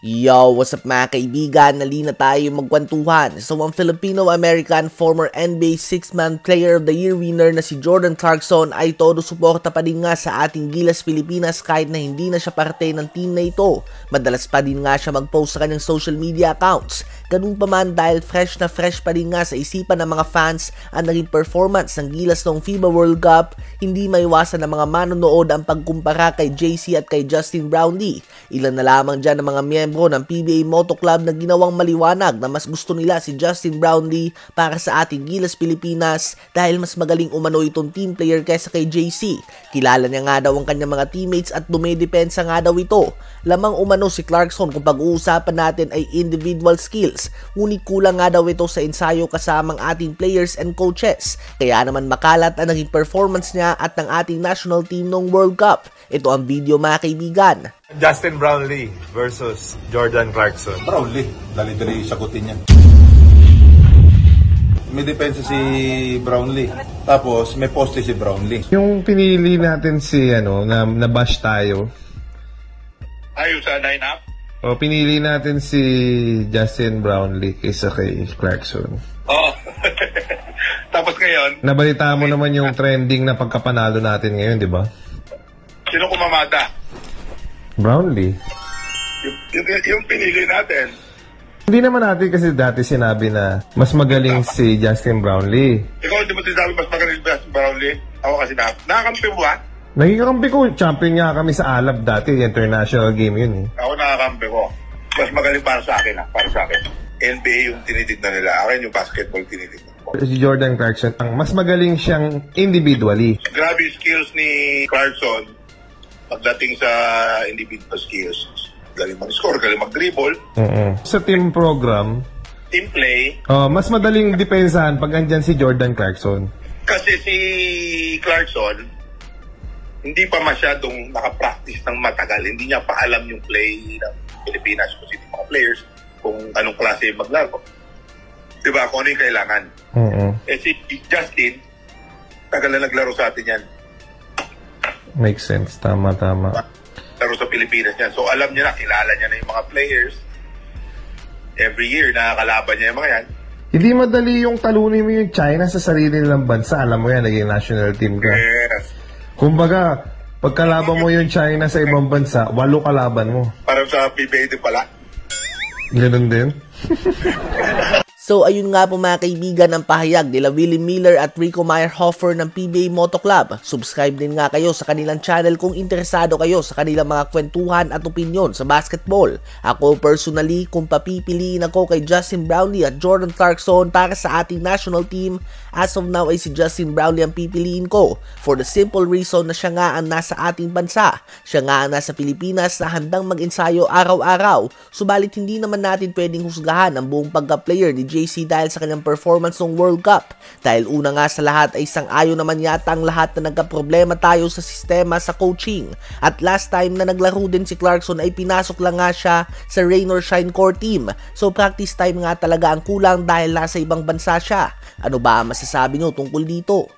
Yo, what's up mga kaibigan? Nali na tayo magkwentuhan. So, ang Filipino-American former NBA 6-man player of the year winner na si Jordan Clarkson ay todo suporta pa din nga sa ating Gilas Pilipinas kahit na hindi na siya parte ng team na ito. Madalas pa din nga siya mag-post sa kanyang social media accounts. Ganun pa man dahil fresh na fresh pa din nga sa isipan ng mga fans ang naging performance ng Gilas noong FIBA World Cup, hindi maiwasan ng mga manonood ang pagkumpara kay JC at kay Justin Brownlee. Ilan na lamang dyan ng mga miyembro ng PBA Moto Club na ginawang maliwanag na mas gusto nila si Justin Brownlee para sa ating Gilas Pilipinas dahil mas magaling umano itong team player kaysa kay JC. Kilala niya nga daw ang kanyang mga teammates at dumedepensa nga daw ito. Lamang umano si Clarkson kung pag-uusapan natin ay individual skills, ngunit kulang nga daw ito sa ensayo kasamang ating players and coaches. Kaya naman makalat ang naging performance niya at ng ating national team noong World Cup. Ito ang video mga kaibigan. Justin Brownlee versus Jordan Clarkson. Brownlee, dali-dali sagutin niya. May depensa si Brownlee. Tapos may poste si Brownlee. Yung pinili natin si na bash tayo. Ayun sa line-up? O pinili natin si Justin Brownlee kaysa kay Clarkson. Oo. Tapos ngayon, Nabalita mo naman yung trending na pagkapanalo natin ngayon, di ba? sino kumamada? Brownlee. Yung pinili natin. Hindi naman natin kasi dati sinabi na mas magaling si Justin Brownlee. Ikaw hindi mo sinabi mas magaling si Justin Brownlee? Ako kasi nakakampi mo ba? Nagkakampi ko, champion nga kami sa Alab dati, international game yun eh. Ako nakakampi ko. Mas magaling para sa akin para sa akin. NBA yung tinitignan nila. Akin yung basketball tinitignan ko. Si Jordan Clarkson, ang mas magaling siyang individually. Grabe yung skills ni Clarkson pagdating sa individual skills. Galing mag-score, galing mag-dribble. Sa team program, Team play. mas madaling depensahan pag andyan si Jordan Clarkson. Kasi si Clarkson, hindi pa masyadong nakapractice ng matagal. Hindi niya pa alam yung play ng Pilipinas kung sino mga players, kung anong klase maglaro. Diba? Kung ano yung kailangan. Si Justin, tagal na naglaro sa atin yan. Makes sense. Tama. Laro sa Pilipinas yan. So alam niya na, kilala niya na yung mga players. Every year, nakakalaban niya yung mga yan. Hindi madali yung talunin mo yung China sa sarili nilang bansa. Alam mo yan, naging national team ka. Yes. Kumbaga, pagkalaban mo yung China sa ibang bansa, 8 kalaban mo. Parang sa PBA din pala. Ganun din. So ayun nga po mga kaibigan ang pahayag nila Willie Miller at Rico Meyerhofer ng PBA Moto Club. Subscribe din nga kayo sa kanilang channel kung interesado kayo sa kanilang mga kwentuhan at opinyon sa basketball. Ako personally, kung papipiliin ako kay Justin Brownlee at Jordan Clarkson para sa ating national team, as of now ay si Justin Brownlee ang pipiliin ko for the simple reason na siya nga ang nasa ating bansa. Siya nga ang nasa Pilipinas na handang mag-ensayo araw-araw. Subalit hindi naman natin pwedeng husgahan ang buong pagka-player ni JC dahil sa kanyang performance ng World Cup. Dahil una nga sa lahat ay sang-ayon naman yata ang lahat na nagka-problema tayo sa sistema sa coaching. At last time na naglaro din si Clarkson ay pinasok lang nga siya sa Rain or Shine core team. So practice time nga talaga ang kulang dahil nasa ibang bansa siya. Ano ba ang masasabi nyo tungkol dito?